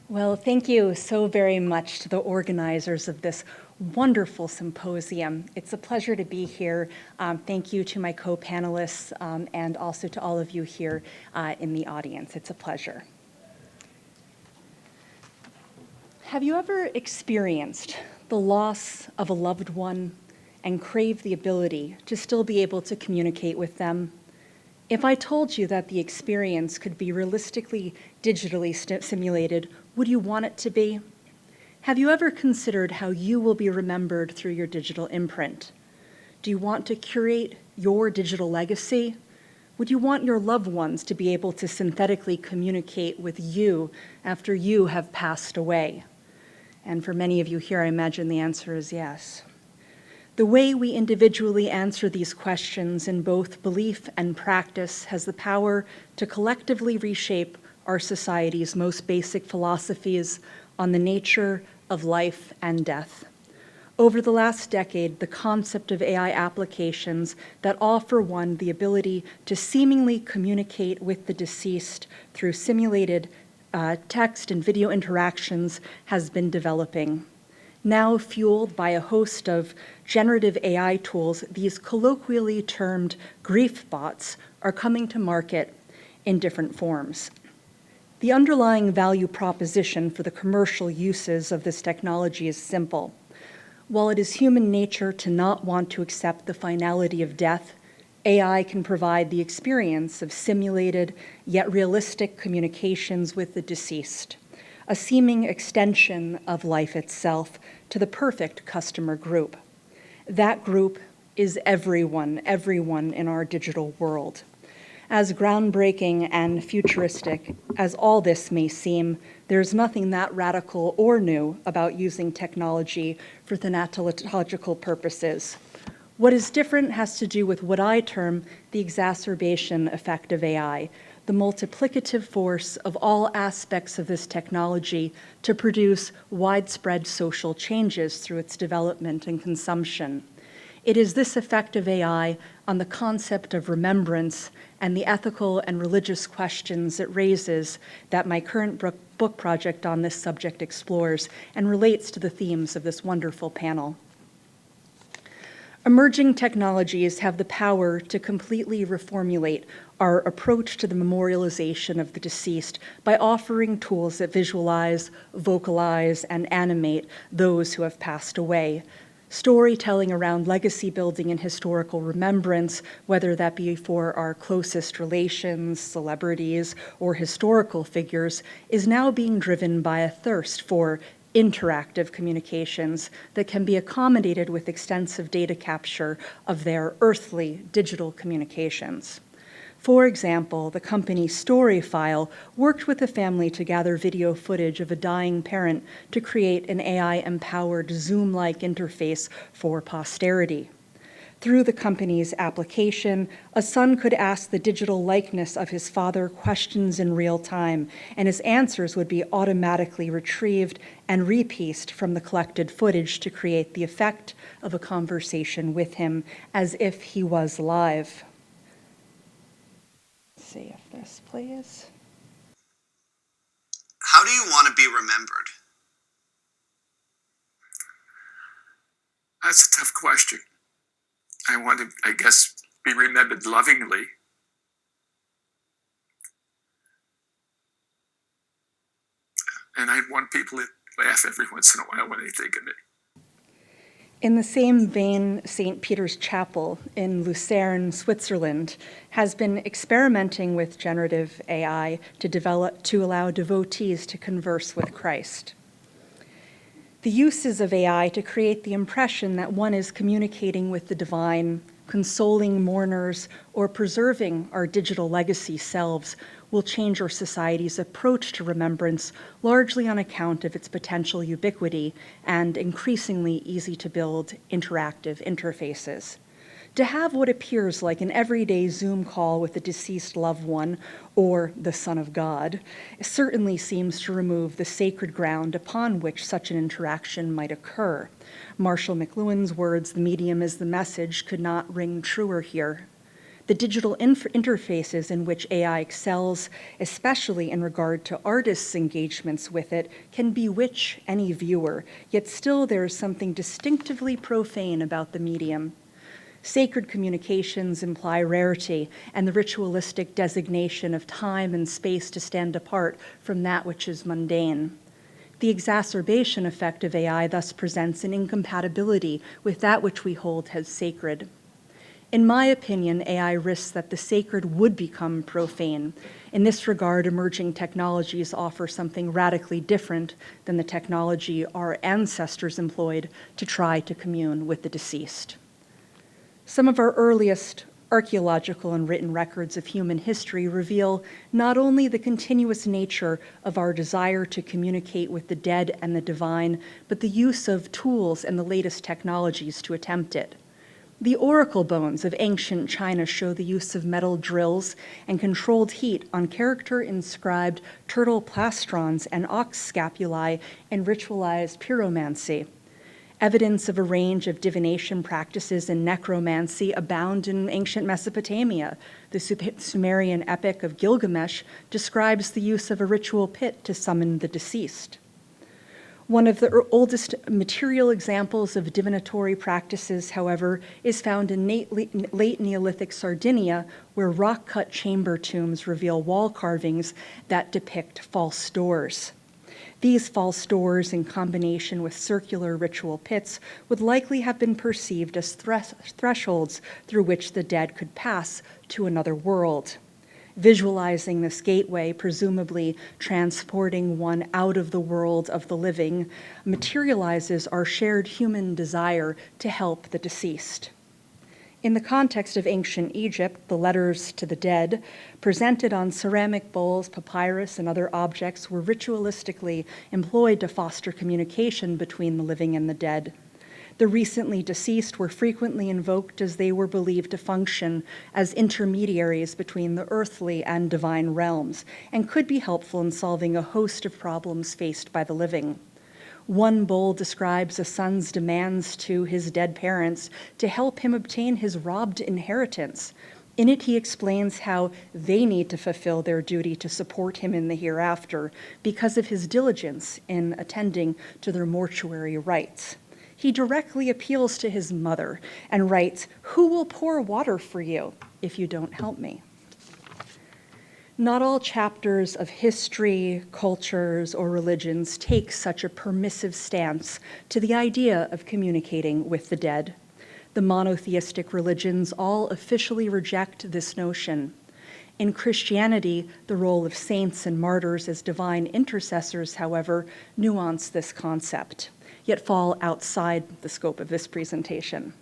Well, thank you so very much to the organizers of this wonderful symposium. It's a pleasure to be here. Thank you to my co-panelists and also to all of you here in the audience. It's a pleasure. Have you ever experienced the loss of a loved one and craved the ability to still be able to communicate with them? If I told you that the experience could be realistically digitally simulated, would you want it to be? Have you ever considered how you will be remembered through your digital imprint? Do you want to curate your digital legacy? Would you want your loved ones to be able to synthetically communicate with you after you have passed away? And for many of you here, I imagine the answer is yes. The way we individually answer these questions in both belief and practice has the power to collectively reshape our society's most basic philosophies on the nature of life and death. Over the last decade, the concept of AI applications that offer one the ability to seemingly communicate with the deceased through simulated text and video interactions has been developing. Now fueled by a host of generative AI tools, these colloquially termed grief bots are coming to market in different forms. The underlying value proposition for the commercial uses of this technology is simple. While it is human nature to not want to accept the finality of death, AI can provide the experience of simulated yet realistic communications with the deceased, a seeming extension of life itself to the perfect customer group. That group is everyone in our digital world. As groundbreaking and futuristic as all this may seem, there's nothing that radical or new about using technology for thanatological purposes. What is different has to do with what I term the exacerbation effect of AI, the multiplicative force of all aspects of this technology to produce widespread social changes through its development and consumption. It is this effect of AI on the concept of remembrance and the ethical and religious questions it raises that my current book project on this subject explores and relates to the themes of this wonderful panel. Emerging technologies have the power to completely reformulate our approach to the memorialization of the deceased by offering tools that visualize, vocalize, and animate those who have passed away. Storytelling around legacy building and historical remembrance, whether that be for our closest relations, celebrities, or historical figures, is now being driven by a thirst for interactive communications that can be accommodated with extensive data capture of their earthly digital communications. For example, the company Storyfile worked with a family to gather video footage of a dying parent to create an AI-empowered Zoom-like interface for posterity. Through the company's application, a son could ask the digital likeness of his father questions in real time, and his answers would be automatically retrieved and repieced from the collected footage to create the effect of a conversation with him as if he was live. Let's see if this plays. How do you want to be remembered? That's a tough question. I want to, I guess, be remembered lovingly. And I want people to laugh every once in a while when they think of me. In the same vein, St. Peter's Chapel in Lucerne, Switzerland, has been experimenting with generative AI to allow devotees to converse with Christ. The uses of AI to create the impression that one is communicating with the divine, consoling mourners, or preserving our digital legacy selves will change our society's approach to remembrance, largely on account of its potential ubiquity and increasingly easy-to-build interactive interfaces. To have what appears like an everyday Zoom call with a deceased loved one or the Son of God certainly seems to remove the sacred ground upon which such an interaction might occur. Marshall McLuhan's words, "The medium is the message," could not ring truer here. The digital interfaces in which AI excels, especially in regard to artists' engagements with it, can bewitch any viewer, yet still there is something distinctively profane about the medium. Sacred communications imply rarity and the ritualistic designation of time and space to stand apart from that which is mundane. The exacerbation effect of AI thus presents an incompatibility with that which we hold as sacred. In my opinion, AI risks that the sacred would become profane. In this regard, emerging technologies offer something radically different than the technology our ancestors employed to try to commune with the deceased. Some of our earliest archaeological and written records of human history reveal not only the continuous nature of our desire to communicate with the dead and the divine, but the use of tools and the latest technologies to attempt it. The oracle bones of ancient China show the use of metal drills and controlled heat on character-inscribed turtle plastrons and ox scapulae in ritualized pyromancy. Evidence of a range of divination practices and necromancy abound in ancient Mesopotamia. The Sumerian epic of Gilgamesh describes the use of a ritual pit to summon the deceased. One of the oldest material examples of divinatory practices, however, is found in late Neolithic Sardinia, where rock-cut chamber tombs reveal wall carvings that depict false doors. These false doors, in combination with circular ritual pits, would likely have been perceived as thresholds through which the dead could pass to another world. Visualizing this gateway, presumably transporting one out of the world of the living, materializes our shared human desire to help the deceased. In the context of ancient Egypt, the letters to the dead, presented on ceramic bowls, papyrus, and other objects, were ritualistically employed to foster communication between the living and the dead. The recently deceased were frequently invoked as they were believed to function as intermediaries between the earthly and divine realms, and could be helpful in solving a host of problems faced by the living. One bowl describes a son's demands to his dead parents to help him obtain his robbed inheritance. In it, he explains how they need to fulfill their duty to support him in the hereafter because of his diligence in attending to their mortuary rites. He directly appeals to his mother and writes, "Who will pour water for you if you don't help me?" Not all chapters of history, cultures, or religions take such a permissive stance to the idea of communicating with the dead. The monotheistic religions all officially reject this notion. In Christianity, the role of saints and martyrs as divine intercessors, however, nuance this concept, yet fall outside the scope of this presentation.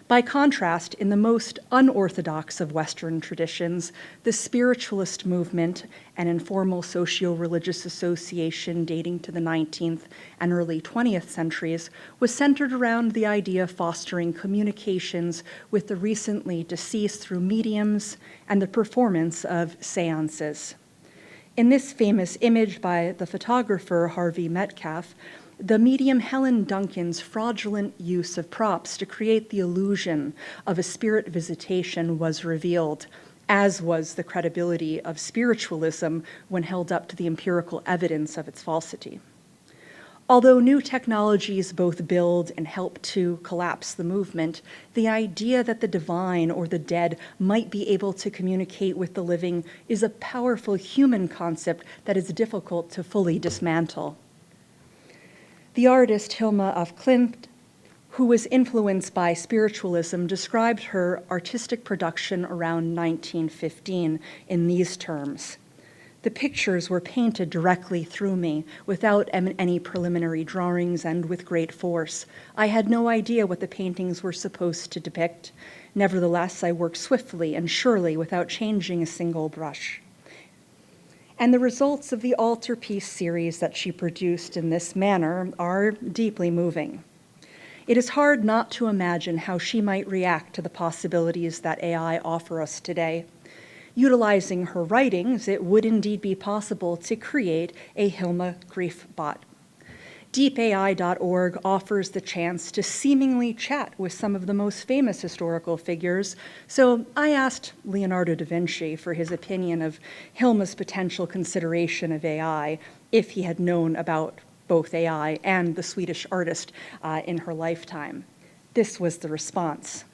By contrast, in the most unorthodox of Western traditions, the spiritualist movement, an informal socio-religious association dating to the 19th and early 20th centuries, was centered around the idea of fostering communications with the recently deceased through mediums and the performance of seances. In this famous image by the photographer Harvey Metcalf, the medium Helen Duncan's fraudulent use of props to create the illusion of a spirit visitation was revealed, as was the credibility of spiritualism when held up to the empirical evidence of its falsity. Although new technologies both build and help to collapse the movement, the idea that the divine or the dead might be able to communicate with the living is a powerful human concept that is difficult to fully dismantle. The artist Hilma af Klint, who was influenced by spiritualism, described her artistic production around 1915 in these terms. The pictures were painted directly through me, without any preliminary drawings and with great force. I had no idea what the paintings were supposed to depict. Nevertheless, I worked swiftly and surely without changing a single brush. And the results of the altarpiece series that she produced in this manner are deeply moving. It is hard not to imagine how she might react to the possibilities that AI offer us today. Utilizing her writings, it would indeed be possible to create a Hilma grief bot. deepai.org offers the chance to seemingly chat with some of the most famous historical figures, so I asked Leonardo da Vinci for his opinion of Hilma's potential consideration of AI if he had known about both AI and the Swedish artist in her lifetime. This was the response.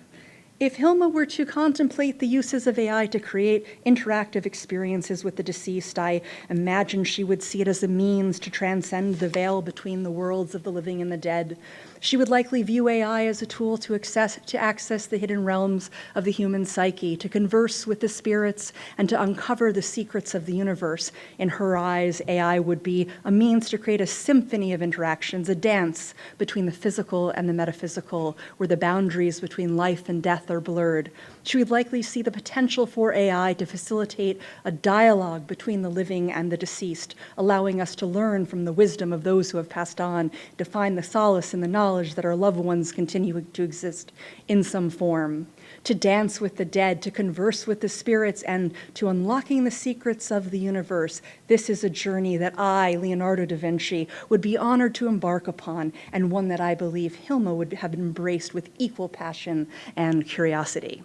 If Hilma were to contemplate the uses of AI to create interactive experiences with the deceased, I imagine she would see it as a means to transcend the veil between the worlds of the living and the dead. She would likely view AI as a tool to access the hidden realms of the human psyche, to converse with the spirits, and to uncover the secrets of the universe. In her eyes, AI would be a means to create a symphony of interactions, a dance between the physical and the metaphysical, where the boundaries between life and death are blurred. She would likely see the potential for AI to facilitate a dialogue between the living and the deceased, allowing us to learn from the wisdom of those who have passed on, to find the solace in the knowledge that our loved ones continue to exist in some form, to dance with the dead, to converse with the spirits, and to unlocking the secrets of the universe. This is a journey that I, Leonardo da Vinci, would be honored to embark upon, and one that I believe Hilma would have embraced with equal passion and curiosity.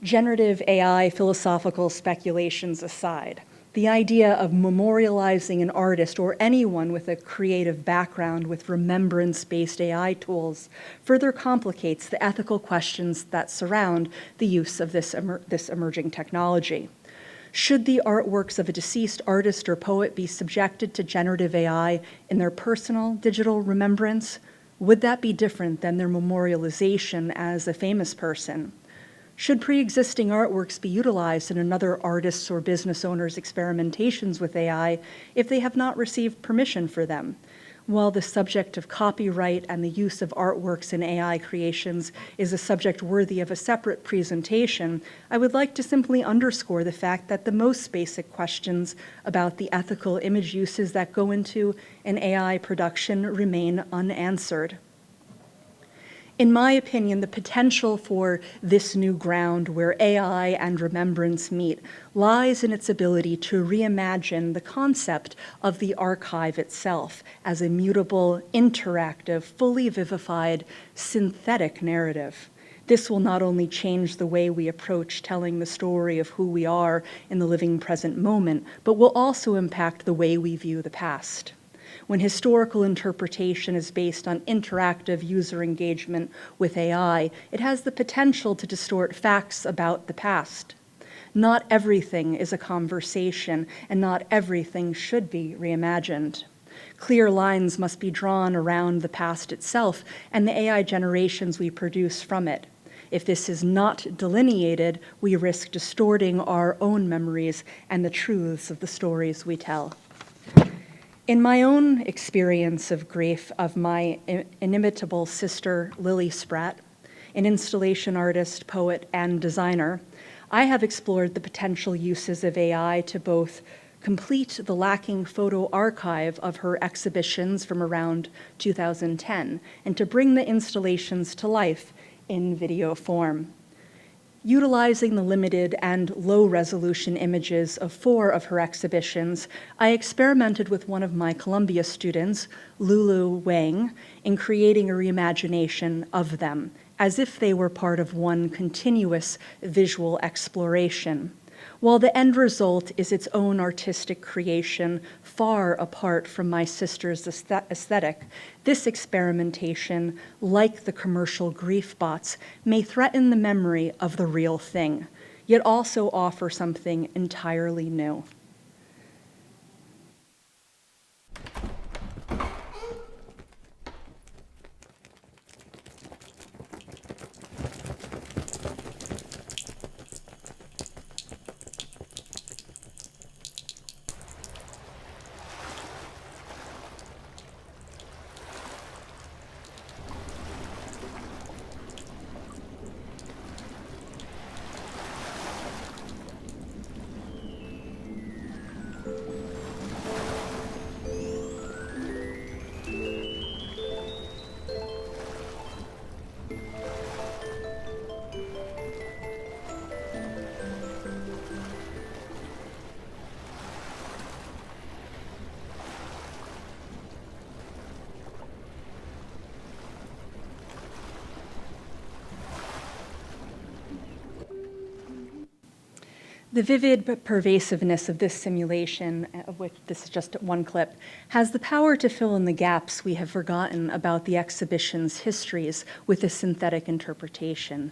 Generative AI philosophical speculations aside, the idea of memorializing an artist or anyone with a creative background with remembrance-based AI tools further complicates the ethical questions that surround the use of this emerging technology. Should the artworks of a deceased artist or poet be subjected to generative AI in their personal digital remembrance? Would that be different than their memorialization as a famous person? Should pre-existing artworks be utilized in another artist's or business owner's experimentations with AI if they have not received permission for them? While the subject of copyright and the use of artworks in AI creations is a subject worthy of a separate presentation, I would like to simply underscore the fact that the most basic questions about the ethical image uses that go into an AI production remain unanswered. In my opinion, the potential for this new ground where AI and remembrance meet lies in its ability to reimagine the concept of the archive itself as a mutable, interactive, fully vivified, synthetic narrative. This will not only change the way we approach telling the story of who we are in the living present moment, but will also impact the way we view the past. When historical interpretation is based on interactive user engagement with AI, it has the potential to distort facts about the past. Not everything is a conversation, and not everything should be reimagined. Clear lines must be drawn around the past itself and the AI generations we produce from it. If this is not delineated, we risk distorting our own memories and the truths of the stories we tell. In my own experience of grief of my inimitable sister, Lily Spratt, an installation artist, poet, and designer, I have explored the potential uses of AI to both complete the lacking photo archive of her exhibitions from around 2010 and to bring the installations to life in video form. Utilizing the limited and low-resolution images of 4 of her exhibitions, I experimented with one of my Columbia students, Lulu Wang, in creating a reimagination of them, as if they were part of one continuous visual exploration. While the end result is its own artistic creation, far apart from my sister's aesthetic, this experimentation, like the commercial grief bots, may threaten the memory of the real thing, yet also offer something entirely new. The vivid pervasiveness of this simulation, of which this is just one clip, has the power to fill in the gaps we have forgotten about the exhibition's histories with a synthetic interpretation.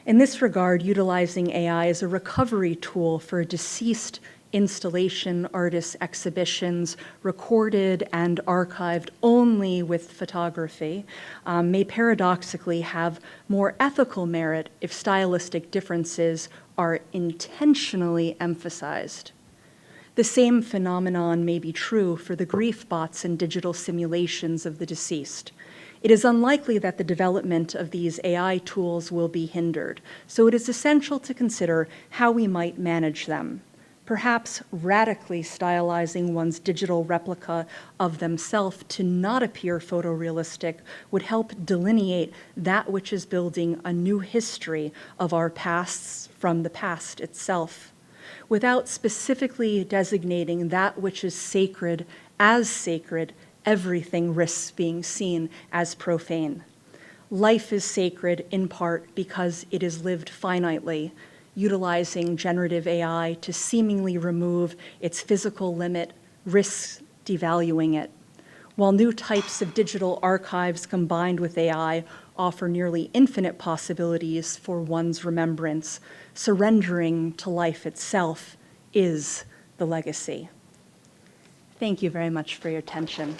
In this regard, utilizing AI as a recovery tool for a deceased installation artist exhibitions recorded and archived only with photography may paradoxically have more ethical merit if stylistic differences are intentionally emphasized. The same phenomenon may be true for the grief bots and digital simulations of the deceased. It is unlikely that the development of these AI tools will be hindered, so it is essential to consider how we might manage them. Perhaps radically stylizing one's digital replica of themselves to not appear photorealistic would help delineate that which is building a new history of our pasts from the past itself, without specifically designating that which is sacred as sacred. Everything risks being seen as profane. Life is sacred in part because it is lived finitely. Utilizing generative AI to seemingly remove its physical limit risks devaluing it. While new types of digital archives combined with AI offer nearly infinite possibilities for one's remembrance, surrendering to life itself is the legacy. Thank you very much for your attention.